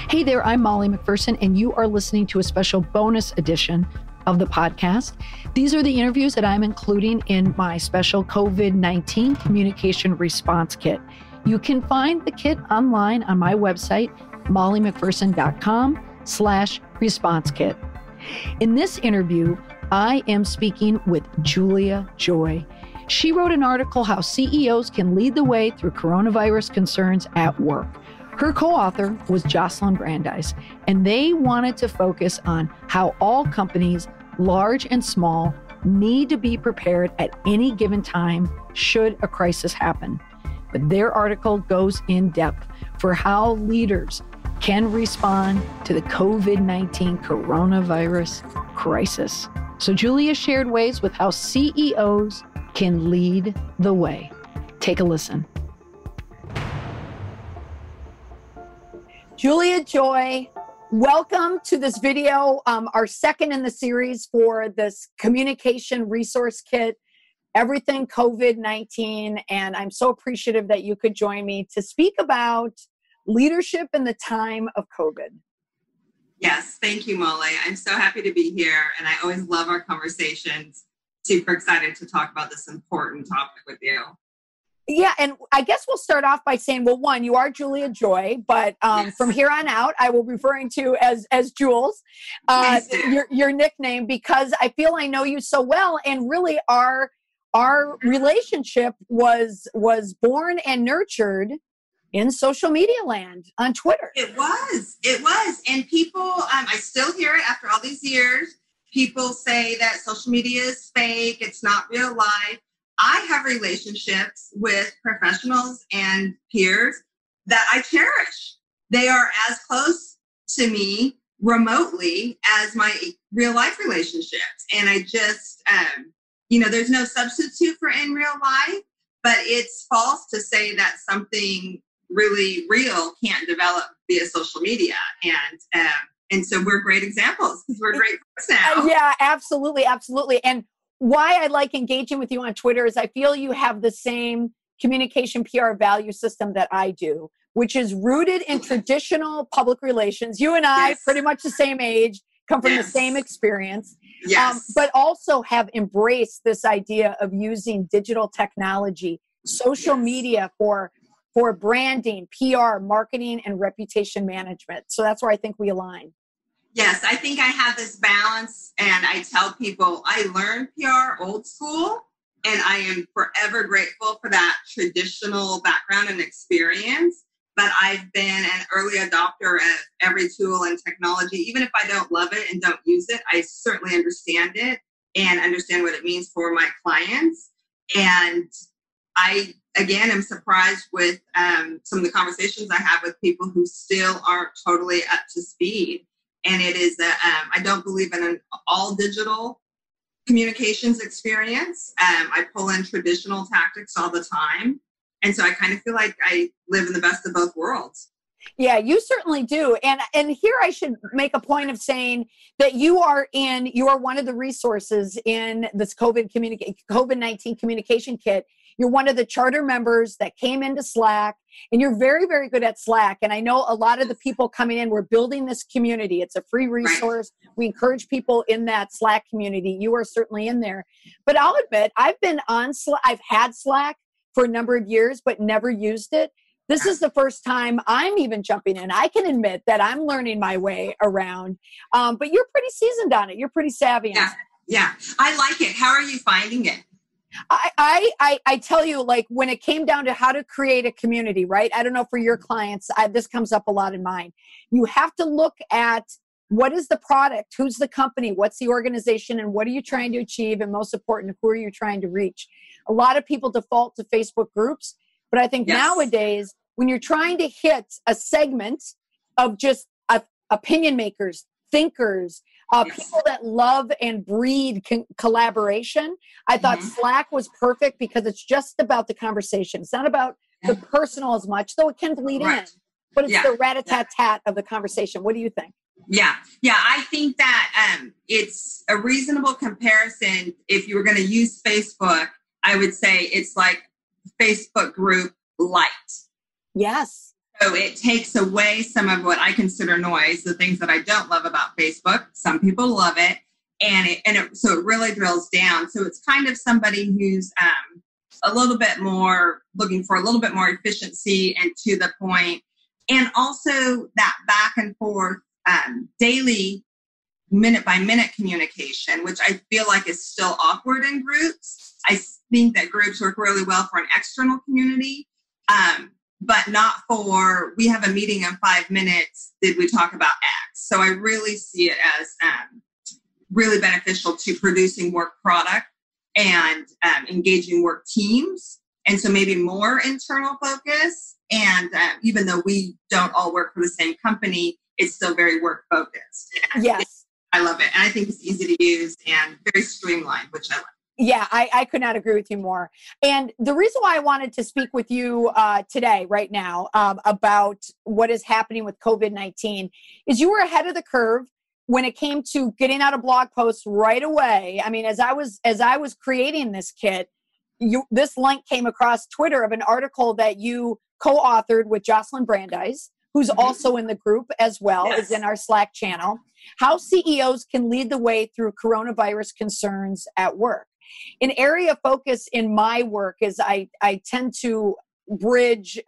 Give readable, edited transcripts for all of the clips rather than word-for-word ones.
Hey there, I'm Molly McPherson, and you are listening to a special bonus edition of the podcast. These are the interviews that I'm including in my special COVID-19 Communication Response Kit. You can find the kit online on my website, mollymcpherson.com/response kit. In this interview, I am speaking with Julia Joy. She wrote an article, How CEOs Can Lead the Way Through Coronavirus Concerns at Work. Her co-author was Jocelyn Brandeis, and they wanted to focus on how all companies, large and small, need to be prepared at any given time should a crisis happen. But their article goes in depth for how leaders can respond to the COVID-19 coronavirus crisis. So Julia shared ways with how CEOs can lead the way. Take a listen. Julia Joy, welcome to this video, our second in the series for this communication resource kit, everything COVID-19. And I'm so appreciative that you could join me to speak about leadership in the time of COVID. Yes, thank you, Molly. I'm so happy to be here. And I always love our conversations. Super excited to talk about this important topic with you. Yeah, and I guess we'll start off by saying, well, one, you are Julia Joy, but yes, from here on out, I will be referring to you as Jules, your nickname, because I feel I know you so well, and really our relationship was born and nurtured in social media land on Twitter. It was, and people, I still hear it after all these years. People say that social media is fake; it's not real life. I have relationships with professionals and peers that I cherish. They are as close to me remotely as my real life relationships. And I just, there's no substitute for in real life, but it's false to say that something really real can't develop via social media. And so we're great examples because we're great friends now. Yeah, absolutely. Absolutely. And why I like engaging with you on Twitter is I feel you have the same communication PR value system that I do, which is rooted in traditional public relations. You and I, pretty much the same age, come from the same experience, but also have embraced this idea of using digital technology, social media for branding, PR, marketing, and reputation management. So that's where I think we align. Yes, I think I have this balance, and I tell people I learned PR old school, and I am forever grateful for that traditional background and experience. But I've been an early adopter of every tool and technology. Even if I don't love it and don't use it, I certainly understand it and understand what it means for my clients. And I, again, am surprised with some of the conversations I have with people who still aren't totally up to speed. And it is that I don't believe in an all digital communications experience. I pull in traditional tactics all the time. And so I kind of feel like I live in the best of both worlds. Yeah, you certainly do. And here I should make a point of saying that you are one of the resources in this COVID-19 communication kit. You're one of the charter members that came into Slack, and you're very, very good at Slack. And I know a lot of the people coming in, we're building this community. It's a free resource. Right. We encourage people in that Slack community. You are certainly in there. But I'll admit, I've been on Slack. I've had Slack for a number of years, but never used it. This is the first time I'm even jumping in. I can admit that I'm learning my way around, but you're pretty seasoned on it. You're pretty savvy. Yeah. I like it. How are you finding it? I tell you, like, when it came down to how to create a community, right? I don't know for your clients, this comes up a lot in mine. You have to look at what is the product, who's the company, what's the organization, and what are you trying to achieve? And most important, who are you trying to reach? A lot of people default to Facebook groups, but I think nowadays, when you're trying to hit a segment of just opinion makers, thinkers, people that love and breed collaboration, I thought Slack was perfect because it's just about the conversation. It's not about the personal as much, though it can bleed in, but it's the rat-a-tat-tat of the conversation. What do you think? Yeah. I think that it's a reasonable comparison. If you were going to use Facebook, I would say it's like Facebook group light. Yes. So it takes away some of what I consider noise, the things that I don't love about Facebook. Some people love it. So it really drills down. So it's kind of somebody who's a little bit more looking for a little bit more efficiency and to the point. And also that back and forth daily minute by minute communication, which I feel like is still awkward in groups. I think that groups work really well for an external community, but not for, we have a meeting in 5 minutes. Did we talk about X? So I really see it as really beneficial to producing work product and engaging work teams. And so maybe more internal focus. And even though we don't all work for the same company, it's still very work focused. Yes. I love it. And I think it's easy to use and very streamlined, which I like. Yeah, I could not agree with you more. And the reason why I wanted to speak with you today, right now, about what is happening with COVID-19 is you were ahead of the curve when it came to getting out a blog post right away. I mean, as I was creating this kit, this link came across Twitter of an article that you co-authored with Jocelyn Brandeis, who's also in the group as well, is in our Slack channel. How CEOs can lead the way through coronavirus concerns at work. An area of focus in my work is I tend to bridge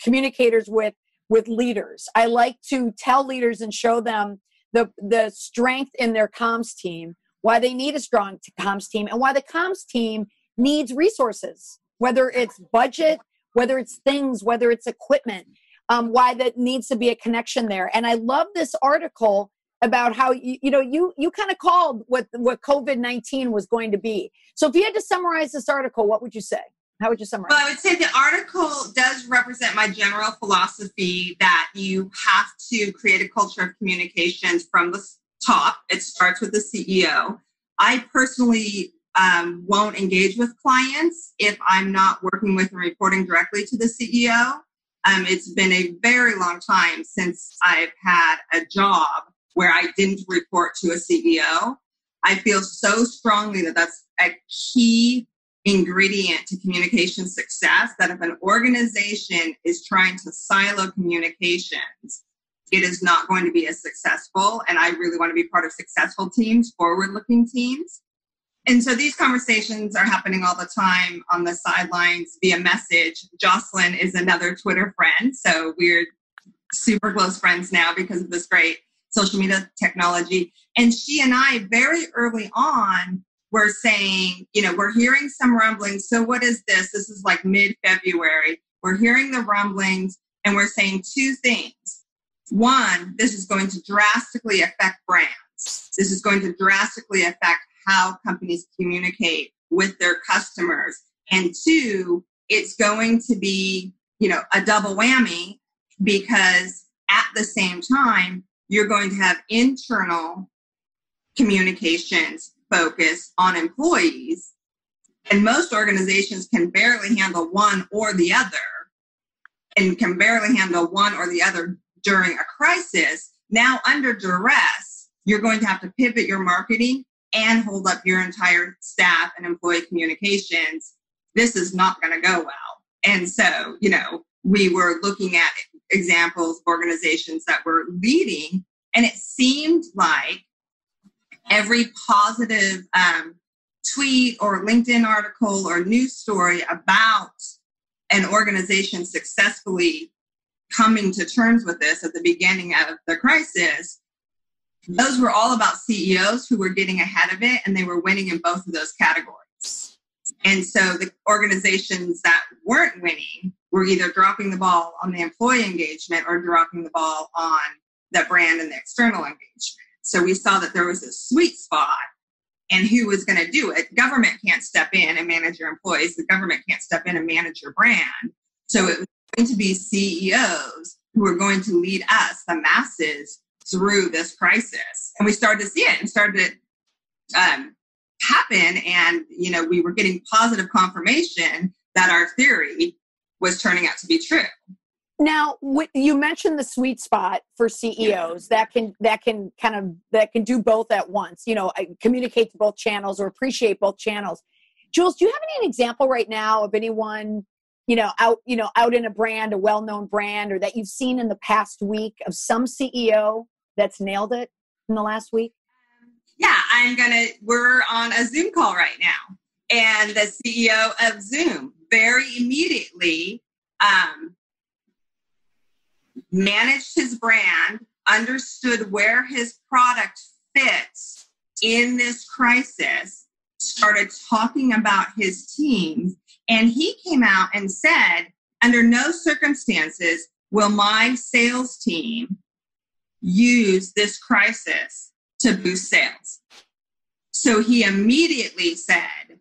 communicators with leaders. I like to tell leaders and show them the strength in their comms team, why they need a strong comms team, and why the comms team needs resources, whether it's budget, whether it's things, whether it's equipment, why that needs to be a connection there. And I love this article about how, you kind of called what COVID-19 was going to be. So if you had to summarize this article, what would you say? How would you summarize? Well, I would say the article does represent my general philosophy that you have to create a culture of communications from the top. It starts with the CEO. I personally won't engage with clients if I'm not working with and reporting directly to the CEO. It's been a very long time since I've had a job where I didn't report to a CEO. I feel so strongly that that's a key ingredient to communication success, that if an organization is trying to silo communications, it is not going to be as successful. And I really want to be part of successful teams, forward-looking teams. And so these conversations are happening all the time on the sidelines via message. Jocelyn is another Twitter friend. So we're super close friends now because of this great social media technology. And she and I very early on were saying, we're hearing some rumblings. So what is this? This is like mid-February. We're hearing the rumblings and we're saying two things. One, this is going to drastically affect brands. This is going to drastically affect how companies communicate with their customers. And two, it's going to be, a double whammy, because at the same time, you're going to have internal communications focus on employees. And most organizations can barely handle one or the other, and can barely handle one or the other during a crisis. Now, under duress, you're going to have to pivot your marketing and hold up your entire staff and employee communications. This is not going to go well. And so, we were looking at examples of organizations that were leading, and it seemed like every positive tweet or LinkedIn article or news story about an organization successfully coming to terms with this at the beginning of the crisis, those were all about CEOs who were getting ahead of it, and they were winning in both of those categories. And so the organizations that weren't winning were either dropping the ball on the employee engagement or dropping the ball on the brand and the external engagement. So we saw that there was a sweet spot, and who was going to do it? Government can't step in and manage your employees. The government can't step in and manage your brand. So it was going to be CEOs who were going to lead us, the masses, through this crisis. And we started to see it and started to happen. And, we were getting positive confirmation that our theory was turning out to be true. Now, you mentioned the sweet spot for CEOs that can do both at once, communicate to both channels or appreciate both channels. Jules, do you have any example right now of anyone out in a brand, a well-known brand, or that you've seen in the past week of some CEO that's nailed it in the last week? Yeah, we're on a Zoom call right now. And the CEO of Zoom very immediately managed his brand, understood where his product fits in this crisis, started talking about his team, and he came out and said, under no circumstances will my sales team use this crisis to boost sales. So he immediately said,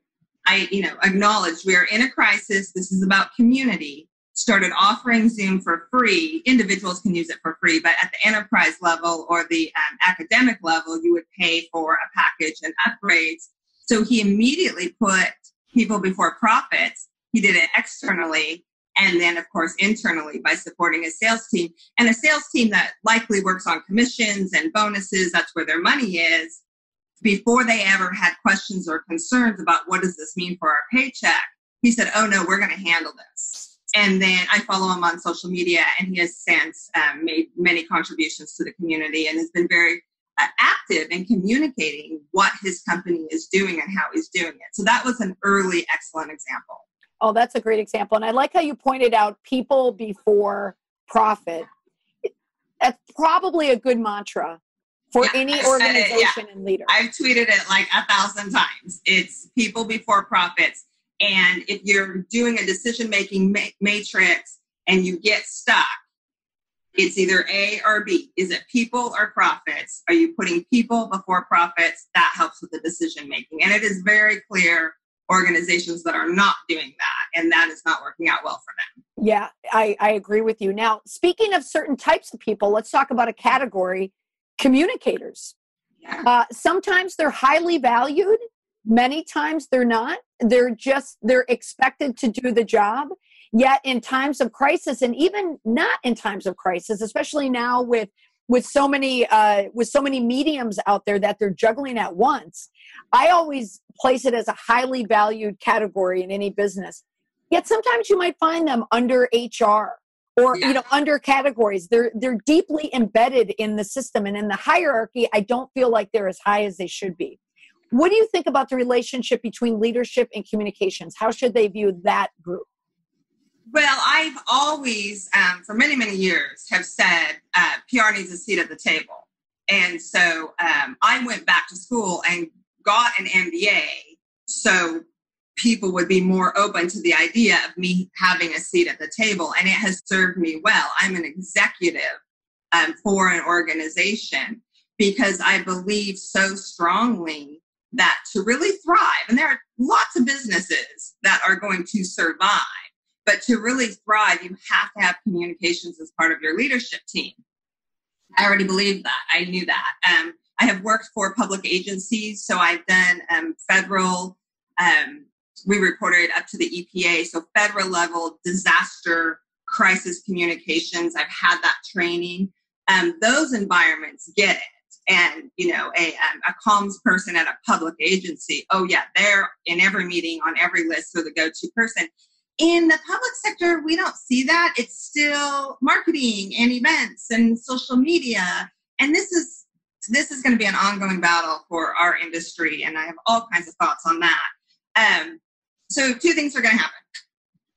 I acknowledge we are in a crisis. This is about community. Started offering Zoom for free. Individuals can use it for free, but at the enterprise level or the academic level, you would pay for a package and upgrades. So he immediately put people before profits. He did it externally and then, of course, internally by supporting his sales team. And a sales team that likely works on commissions and bonuses, that's where their money is. Before they ever had questions or concerns about what does this mean for our paycheck, he said, oh, no, we're going to handle this. And then I follow him on social media, and he has since made many contributions to the community and has been very active in communicating what his company is doing and how he's doing it. So that was an early excellent example. Oh, that's a great example. And I like how you pointed out people before profit. That's probably a good mantra for any organization and leader. I've tweeted it like 1,000 times. It's people before profits. And if you're doing a decision-making matrix and you get stuck, it's either A or B. Is it people or profits? Are you putting people before profits? That helps with the decision-making. And it is very clear organizations that are not doing that, and that is not working out well for them. Yeah, I agree with you. Now, speaking of certain types of people, let's talk about a category, communicators. Yeah. Sometimes they're highly valued. Many times they're not. They're expected to do the job. Yet in times of crisis, and even not in times of crisis, especially now with so many mediums out there that they're juggling at once, I always place it as a highly valued category in any business. Yet sometimes you might find them under HR or under categories. They're deeply embedded in the system and in the hierarchy. I don't feel like they're as high as they should be. What do you think about the relationship between leadership and communications? How should they view that group? Well, I've always, for many, many years, have said PR needs a seat at the table. And so I went back to school and got an MBA so people would be more open to the idea of me having a seat at the table. And it has served me well. I'm an executive for an organization because I believe so strongly that to really thrive, and there are lots of businesses that are going to survive, but to really thrive, you have to have communications as part of your leadership team. I already believed that. I knew that. I have worked for public agencies, so I've done federal, we reported up to the EPA, so federal level disaster crisis communications. I've had that training. Those environments get it. And, a comms person at a public agency, oh yeah, they're in every meeting, on every list, so the go-to person. In the public sector, we don't see that. It's still marketing and events and social media. And this is going to be an ongoing battle for our industry. And I have all kinds of thoughts on that. So two things are going to happen.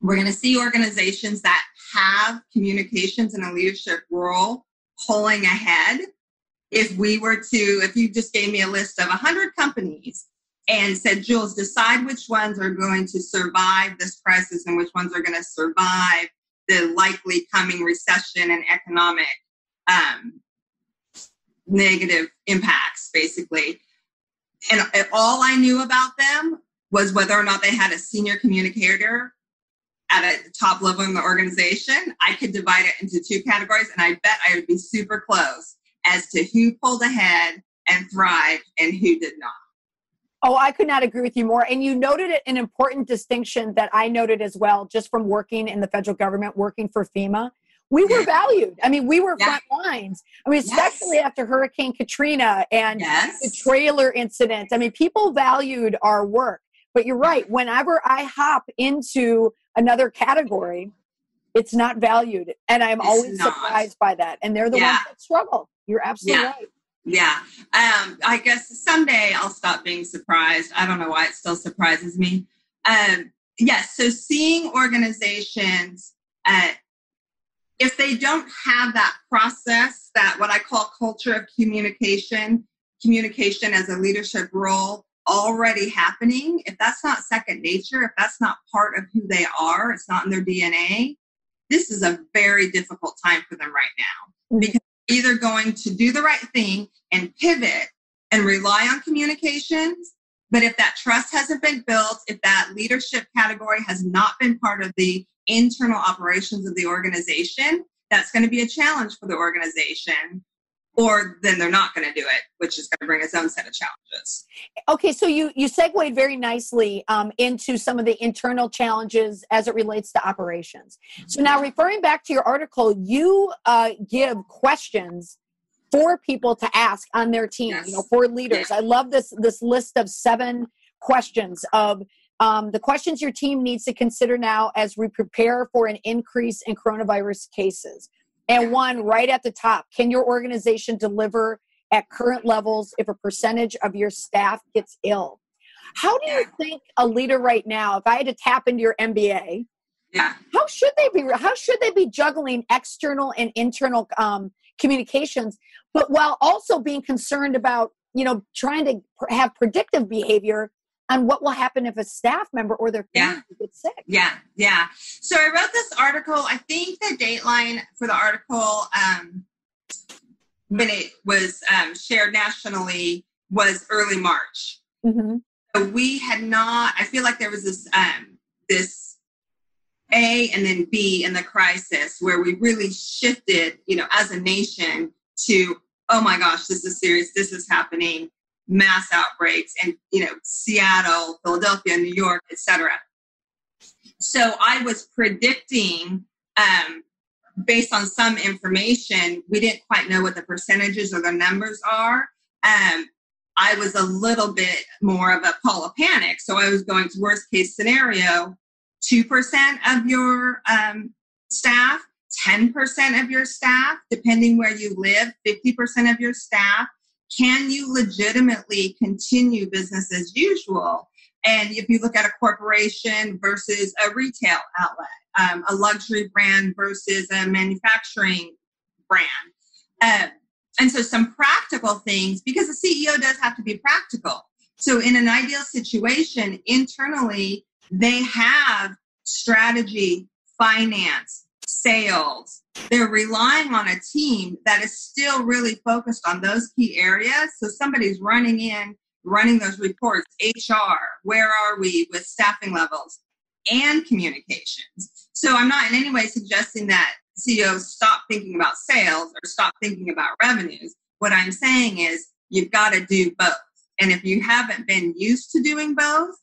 We're going to see organizations that have communications in a leadership role pulling ahead. If you just gave me a list of 100 companies and said, Jules, decide which ones are going to survive this crisis and which ones are going to survive the likely coming recession and economic negative impacts, basically. And all I knew about them was whether or not they had a senior communicator at a top level in the organization. I could divide it into two categories, and I bet I would be super close as to who pulled ahead and thrived and who did not. Oh, I could not agree with you more. And you noted an important distinction that I noted as well, just from working in the federal government, working for FEMA. We were valued. I mean, we were front lines. I mean, especially after Hurricane Katrina and the trailer incident. I mean, people valued our work. But you're right. Whenever I hop into another category, it's not valued. And I'm always surprised by that. And they're the ones that struggle. You're absolutely right. Yeah. I guess someday I'll stop being surprised. I don't know why it still surprises me. Yes. So seeing organizations, if they don't have that process, that what I call culture of communication as a leadership role already happening, if that's not second nature, if that's not part of who they are, it's not in their DNA, this is a very difficult time for them right now. Because they're either going to do the right thing and pivot and rely on communications, but if that trust hasn't been built, if that leadership category has not been part of the internal operations of the organization, that's going to be a challenge for the organization, or then they're not going to do it, which is going to bring its own set of challenges. Okay, so you segued very nicely into some of the internal challenges as it relates to operations. So now referring back to your article, you give questions for people to ask on their team, for leaders. I love this list of 7 questions of the questions your team needs to consider now as we prepare for an increase in coronavirus cases. And one right at the top, can your organization deliver at current levels if a percentage of your staff gets ill? How do you think a leader right now, if I had to tap into your MBA, how should they be juggling external and internal communications, but while also being concerned about, trying to have predictive behavior on what will happen if a staff member or their family gets sick? Yeah. So I wrote this article. I think the dateline for the article, when it was shared nationally, was early March. Mm-hmm. So we had not, I feel like there was this A and then B in the crisis where we really shifted, as a nation to, oh my gosh, this is serious. This is happening. Mass outbreaks and, Seattle, Philadelphia, New York, etc. So I was predicting, based on some information, we didn't quite know what the percentages or the numbers are. I was a little bit more of a call of panic. So I was going to worst case scenario, 2% of your staff, 10% of your staff, depending where you live, 50% of your staff. Can you legitimately continue business as usual? And if you look at a corporation versus a retail outlet, a luxury brand versus a manufacturing brand. And so some practical things, because the CEO does have to be practical. So in an ideal situation, internally, they have strategy, finance, sales. They're relying on a team that is still really focused on those key areas. So somebody's running those reports, HR, where are we with staffing levels and communications. So I'm not in any way suggesting that CEOs stop thinking about sales or stop thinking about revenues. What I'm saying is you've got to do both. And if you haven't been used to doing both,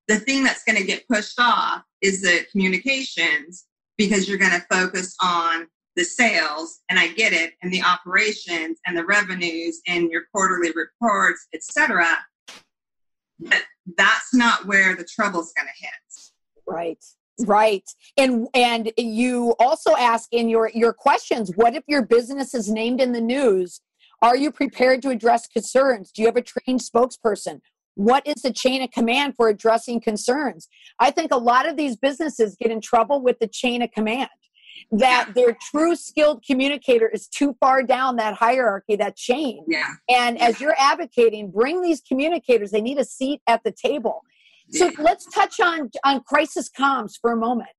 the thing that's going to get pushed off is the communications, because you're going to focus on the sales, and I get it, and the operations and the revenues and your quarterly reports, etc. But that's not where the trouble's going to hit. Right. And you also ask in your questions, what if your business is named in the news? Are you prepared to address concerns? Do you have a trained spokesperson? What is the chain of command for addressing concerns? I think a lot of these businesses get in trouble with the chain of command, that their true skilled communicator is too far down that hierarchy, that chain. And as you're advocating, bring these communicators. They need a seat at the table. So let's touch on crisis comms for a moment.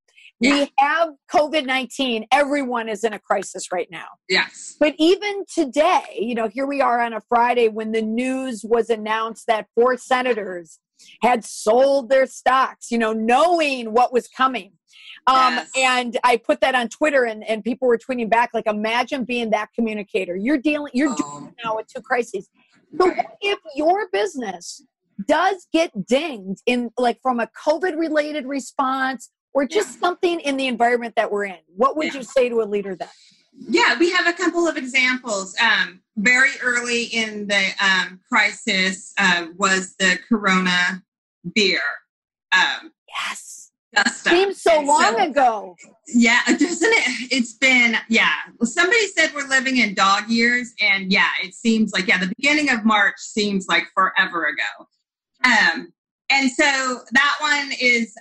We have COVID-19. Everyone is in a crisis right now. Yes. But even today, here we are on a Friday when the news was announced that 4 senators had sold their stocks, knowing what was coming. And I put that on Twitter and people were tweeting back, like, imagine being that communicator. You're dealing now with 2 crises. So what if your business does get dinged in, like, from a COVID-related response or just something in the environment that we're in? What would you say to a leader then? Yeah, we have a couple of examples. Very early in the crisis was the Corona beer. Seems so long ago. Yeah, doesn't it? It's been, somebody said we're living in dog years, and it seems like, the beginning of March seems like forever ago. And so that one is,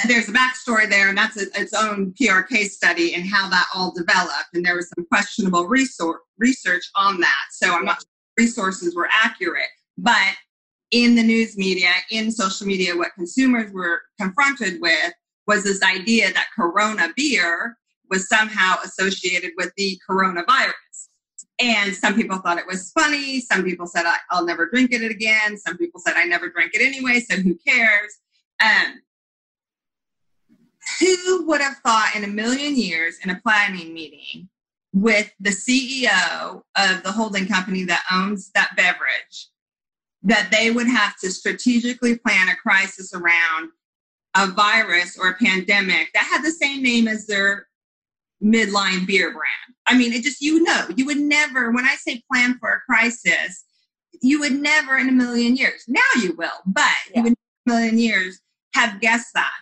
there's a backstory there, and that's its own PR case study and how that all developed. And there was some questionable research on that. So I'm not sure resources were accurate, but in the news media, in social media, what consumers were confronted with was this idea that Corona beer was somehow associated with the coronavirus. And some people thought it was funny. Some people said, I'll never drink it again. Some people said, I never drank it anyway, so who cares? Who would have thought in a million years in a planning meeting with the CEO of the holding company that owns that beverage, that they would have to strategically plan a crisis around a virus or a pandemic that had the same name as their midline beer brand? I mean, it just, you would never, when I say plan for a crisis, you would never in a million years. Now you will, but you would in a million years have guessed that.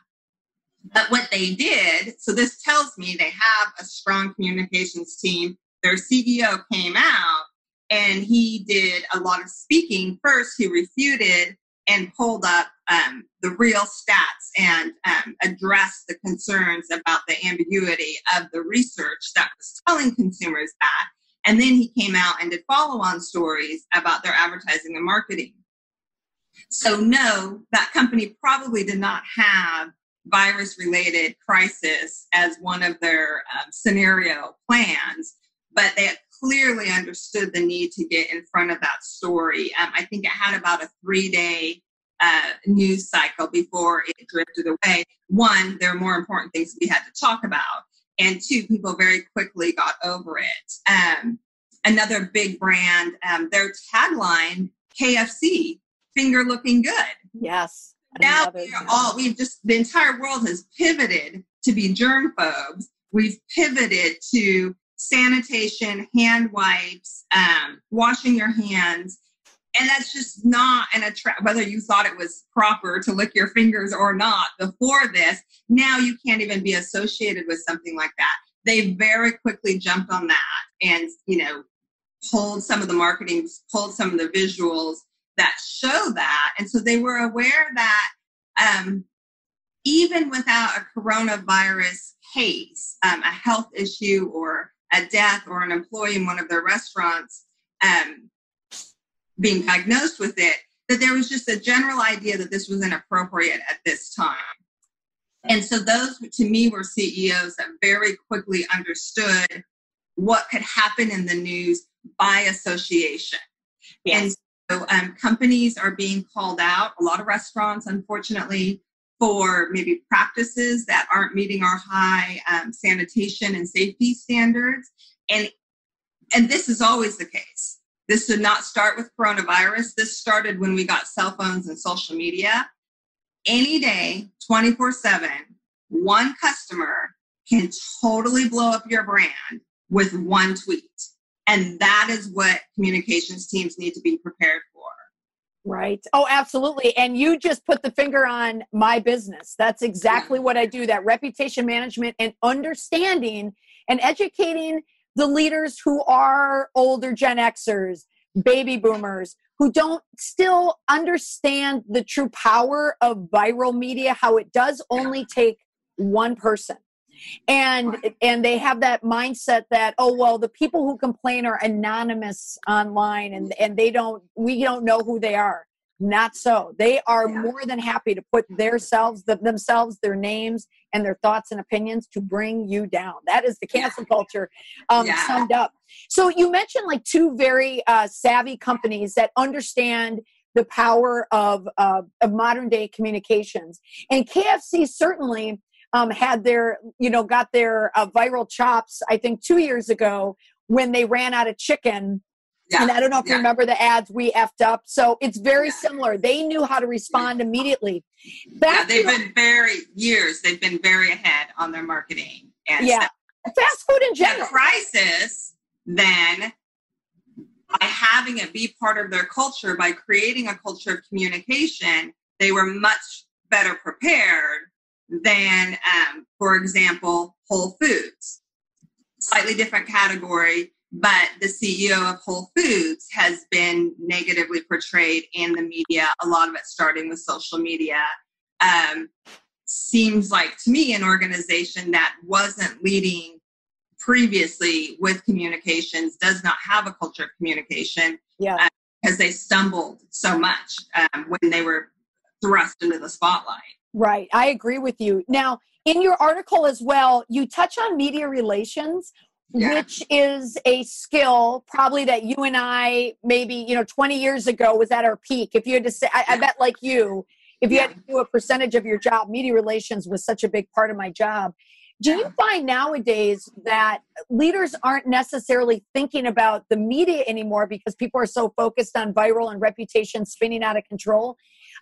But what they did, so this tells me they have a strong communications team. Their CEO came out and he did a lot of speaking. First, he refuted and pulled up the real stats and addressed the concerns about the ambiguity of the research that was telling consumers that. And then he came out and did follow-on stories about their advertising and marketing. So no, that company probably did not have virus-related crisis as one of their scenario plans, but they clearly understood the need to get in front of that story. I think it had about a 3-day news cycle before it drifted away. One, there are more important things we had to talk about. And two, people very quickly got over it. Another big brand, their tagline, KFC, finger looking good. Yes. Now the entire world has pivoted to be germ phobes. We've pivoted to sanitation, hand wipes, washing your hands. And that's just not whether you thought it was proper to lick your fingers or not before this. Now you can't even be associated with something like that. They very quickly jumped on that and, pulled some of the marketing, pulled some of the visuals that show that. And so they were aware that even without a coronavirus case, a health issue or a death or an employee in one of their restaurants being diagnosed with it, that there was just a general idea that this was inappropriate at this time. And so those, to me, were CEOs that very quickly understood what could happen in the news by association. Yes. And so companies are being called out, a lot of restaurants, unfortunately, for maybe practices that aren't meeting our high sanitation and safety standards. And this is always the case. This did not start with coronavirus. This started when we got cell phones and social media. Any day, 24/7, one customer can totally blow up your brand with one tweet. And that is what communications teams need to be prepared for. Right. Oh, absolutely. And you just put the finger on my business. That's exactly what I do, that reputation management and understanding and educating the leaders who are older Gen Xers, baby boomers, who don't still understand the true power of viral media, how it does only take one person. And they have that mindset that, oh, well, the people who complain are anonymous online and we don't know who they are. Not so. They are more than happy to put themselves, their names and their thoughts and opinions to bring you down. That is the cancel culture summed up. So you mentioned like two very savvy companies that understand the power of modern day communications. And KFC certainly had got their viral chops, I think 2 years ago when they ran out of chicken. Yeah. And I don't know if you remember the ads, we effed up. So it's very similar. They knew how to respond immediately. They've been very ahead on their marketing. And fast food in general. The crisis, then, by having it be part of their culture, by creating a culture of communication, they were much better prepared than, for example, Whole Foods. Slightly different category, but the CEO of Whole Foods has been negatively portrayed in the media, a lot of it starting with social media. Seems like to me an organization that wasn't leading previously with communications, does not have a culture of communication, because they stumbled so much when they were thrust into the spotlight. Right. I agree with you. Now, in your article as well, you touch on media relations, which is a skill probably that you and I maybe, 20 years ago was at our peak. If you had to say, I bet like you, if you had to do a percentage of your job, media relations was such a big part of my job. Do you find nowadays that leaders aren't necessarily thinking about the media anymore because people are so focused on viral and reputation spinning out of control?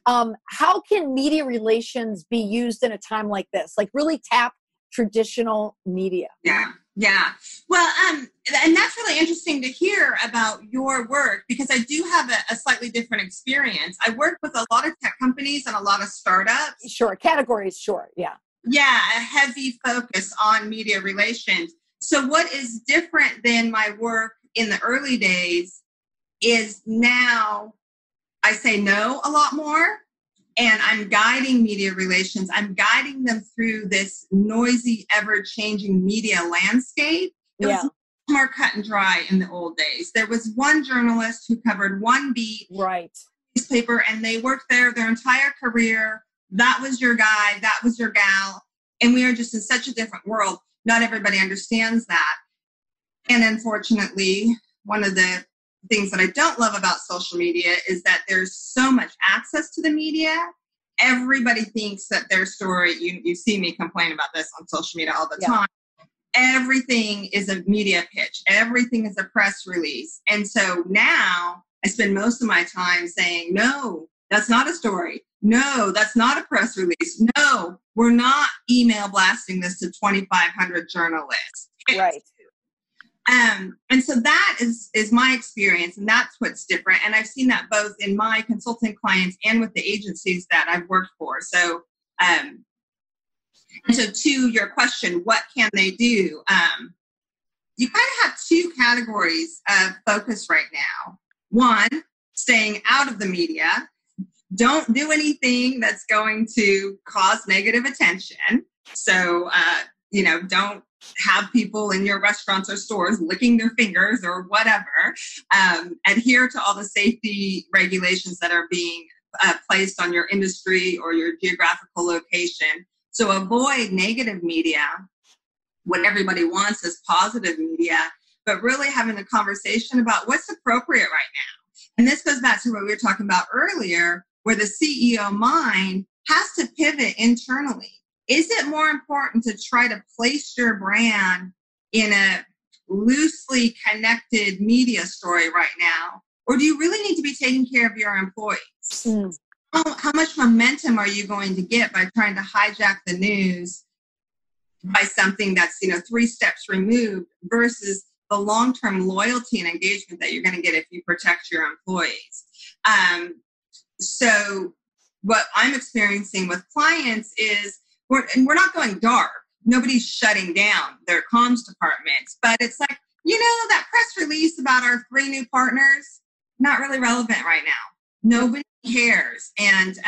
How can media relations be used in a time like this? Like really tap traditional media? Yeah. Well, and that's really interesting to hear about your work because I do have a slightly different experience. I work with a lot of tech companies and a lot of startups. Sure. Categories. Sure. Yeah. Yeah. A heavy focus on media relations. So what is different than my work in the early days is now I say no a lot more. And I'm guiding media relations. I'm guiding them through this noisy, ever-changing media landscape. It was more cut and dry in the old days. There was one journalist who covered one beat, newspaper, and they worked there their entire career. That was your guy. That was your gal. And we are just in such a different world. Not everybody understands that. And unfortunately, one of the things that I don't love about social media is that there's so much access to the media. Everybody thinks that their story, you see me complain about this on social media all the time. Everything is a media pitch. Everything is a press release. And so now I spend most of my time saying, no, that's not a story. No, that's not a press release. No, we're not email blasting this to 2,500 journalists. Right. And so that is my experience, and that's what's different. And I've seen that both in my consulting clients and with the agencies that I've worked for. So, and so to your question, what can they do? You kind of have two categories of focus right now. One, staying out of the media. Don't do anything that's going to cause negative attention. So, don't have people in your restaurants or stores licking their fingers or whatever. Adhere to all the safety regulations that are being placed on your industry or your geographical location. So avoid negative media. What everybody wants is positive media, but really having a conversation about what's appropriate right now. And this goes back to what we were talking about earlier, where the CEO mind has to pivot internally. Is it more important to try to place your brand in a loosely connected media story right now? Or do you really need to be taking care of your employees? How much momentum are you going to get by trying to hijack the news by something that's, 3 steps removed versus the long-term loyalty and engagement that you're going to get if you protect your employees? So what I'm experiencing with clients is we're not going dark. Nobody's shutting down their comms departments, but it's like, that press release about our 3 new partners, not really relevant right now. Nobody cares. And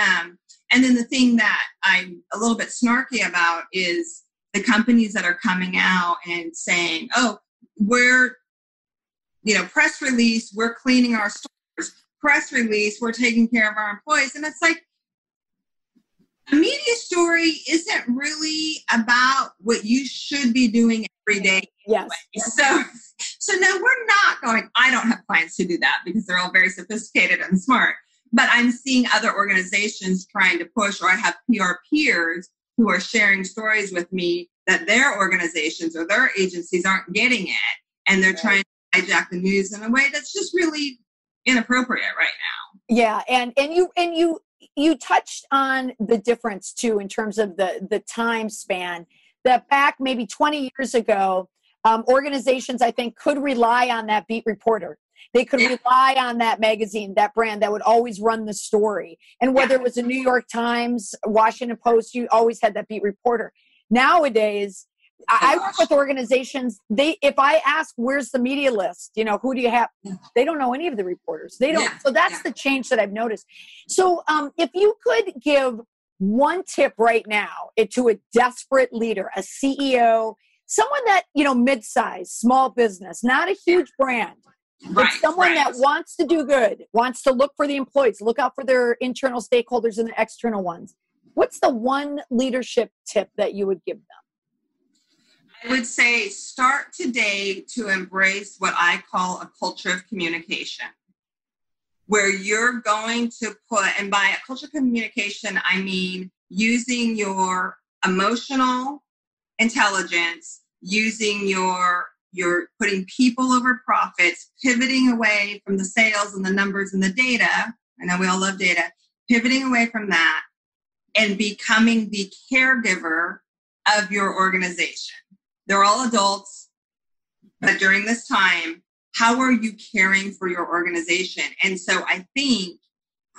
then the thing that I'm a little bit snarky about is the companies that are coming out and saying, oh, we're, press release, we're cleaning our stores. Press release, we're taking care of our employees. And it's like, a media story isn't really about what you should be doing every day. Yes. Anyway. So no, we're not going, I don't have clients who do that because they're all very sophisticated and smart, but I'm seeing other organizations trying to push, or I have PR peers who are sharing stories with me that their organizations or their agencies aren't getting it. And they're trying to hijack the news in a way that's just really inappropriate right now. Yeah. And you touched on the difference too, in terms of the time span, that back maybe 20 years ago, organizations, I think, could rely on that beat reporter. They could rely on that magazine, that brand that would always run the story. And whether it was the New York Times, Washington Post, you always had that beat reporter. Nowadays, I work with organizations. If I ask, where's the media list? Who do you have? They don't know any of the reporters. They don't. So that's the change that I've noticed. So if you could give one tip right now to a desperate leader, a CEO, someone that, mid-size, small business, not a huge brand, but someone that wants to do good, wants to look for the employees, look out for their internal stakeholders and the external ones. What's the one leadership tip that you would give them? I would say start today to embrace what I call a culture of communication, where you're going to put, and by a culture of communication, I mean using your emotional intelligence, using your putting people over profits, pivoting away from the sales and the numbers and the data. I know we all love data, pivoting away from that and becoming the caregiver of your organization. They're all adults, but during this time, how are you caring for your organization? And so I think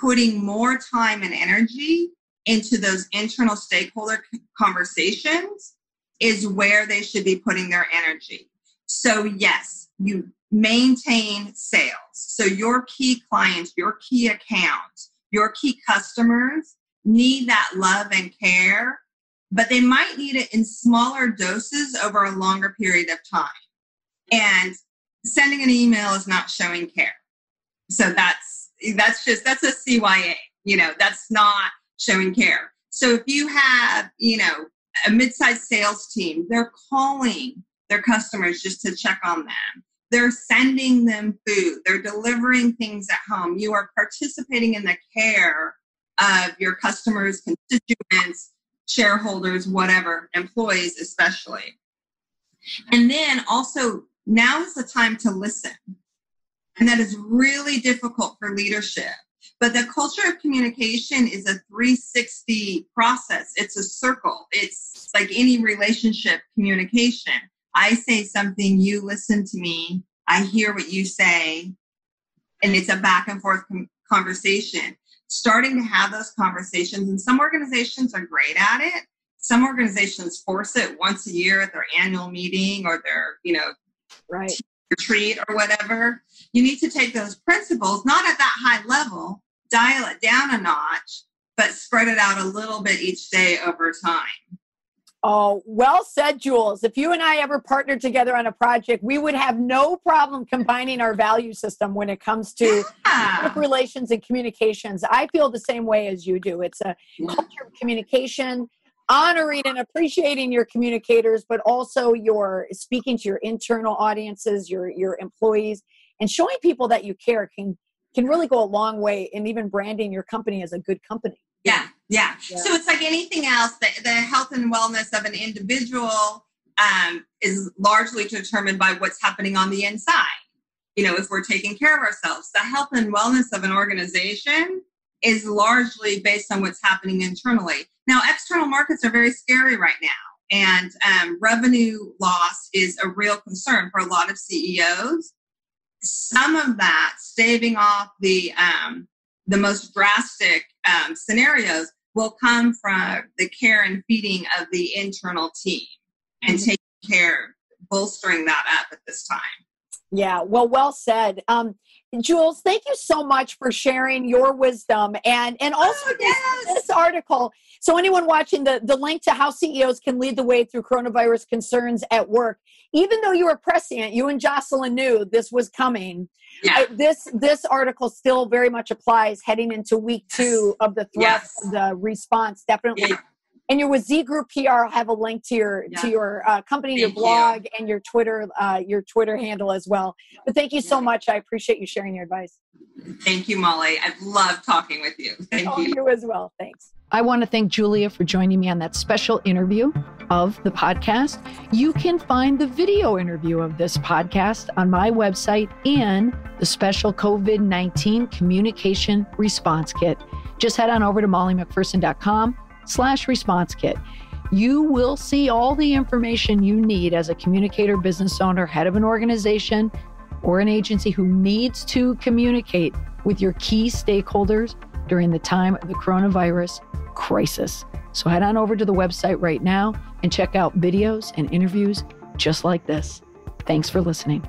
putting more time and energy into those internal stakeholder conversations is where they should be putting their energy. So yes, you maintain sales. So your key clients, your key accounts, your key customers need that love and care, but they might need it in smaller doses over a longer period of time. And sending an email is not showing care. So that's a CYA, that's not showing care. So if you have, a mid-sized sales team, they're calling their customers just to check on them. They're sending them food. They're delivering things at home. You are participating in the care of your customers, constituents, shareholders, whatever, employees especially. And then also, now is the time to listen. And that is really difficult for leadership. But the culture of communication is a 360 process. It's a circle. It's like any relationship communication. I say something, you listen to me, I hear what you say, and it's a back and forth conversation. Starting to have those conversations, and some organizations are great at it. Some organizations force it once a year at their annual meeting or their, retreat or whatever. You need to take those principles, not at that high level, dial it down a notch, but spread it out a little bit each day over time. Oh, well said, Jules. If you and I ever partnered together on a project, we would have no problem combining our value system when it comes to public relations and communications. I feel the same way as you do. It's a culture of communication, honoring and appreciating your communicators, but also your speaking to your internal audiences, your employees, and showing people that you care can really go a long way in even branding your company as a good company. Yeah. So it's like anything else, the health and wellness of an individual is largely determined by what's happening on the inside. If we're taking care of ourselves, the health and wellness of an organization is largely based on what's happening internally. Now, external markets are very scary right now, and revenue loss is a real concern for a lot of CEOs. Some of that, staving off the most drastic scenarios, will come from the care and feeding of the internal team and taking care, bolstering that up at this time. Yeah, well said. Jules, thank you so much for sharing your wisdom and also this article. So anyone watching, the link to how CEOs can lead the way through coronavirus concerns at work, even though you were prescient, you and Jocelyn knew this was coming. Yeah. This article still very much applies heading into week 2 of the threat, the response, definitely. Yeah. And you're with Z Group PR. I'll have a link to your company, your blog, and your Twitter handle as well. But thank you so much. I appreciate you sharing your advice. Thank you, Molly. I've loved talking with you. Thank you. You as well. Thanks. I want to thank Julia for joining me on that special interview of the podcast. You can find the video interview of this podcast on my website and the special COVID-19 communication response kit. Just head on over to mollymcpherson.com/response kit. You will see all the information you need as a communicator, business owner, head of an organization or an agency who needs to communicate with your key stakeholders during the time of the coronavirus crisis. So head on over to the website right now and check out videos and interviews just like this. Thanks for listening.